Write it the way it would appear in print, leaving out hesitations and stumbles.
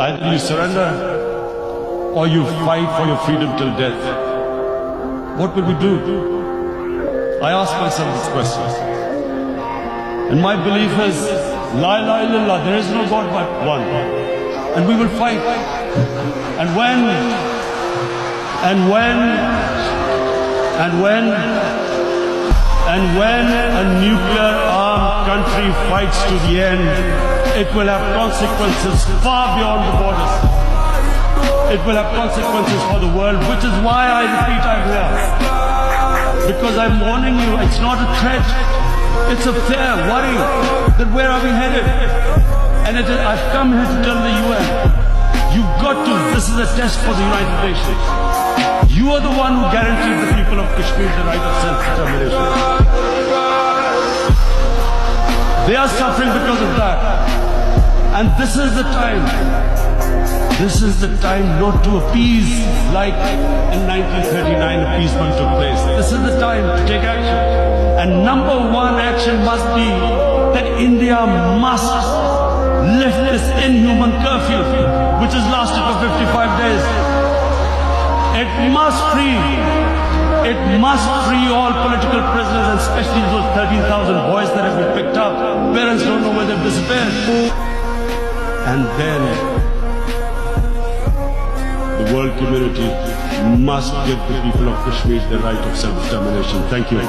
Either you surrender or you fight for your freedom till death. What will we do? I ask myself this question. And my belief is, La ilaha illallah, there is no God but one. And we will fight. And when a nuclear armed country fights to the end, it will have consequences far beyond the borders. It will have consequences for the world, which is why I repeat I'm here. Because I'm warning you, it's not a threat. It's a fair worry that where are we headed? And I've come here to tell the UN, you've got to, this is a test for the United Nations. You are the one who guaranteed the people of Kashmir the right of self-determination. They are suffering because of that. And this is the time. This is the time not to appease like in 1939 appeasement took place. This is the time to take action. And number one action must be that India must lift this inhuman curfew, which has lasted for 55 days. It must free all political prisoners, and especially those 13,000 boys that have been picked up. Parents don't know where they've disappeared. And then the world community must give the people of Kashmir the right of self-determination. Thank you.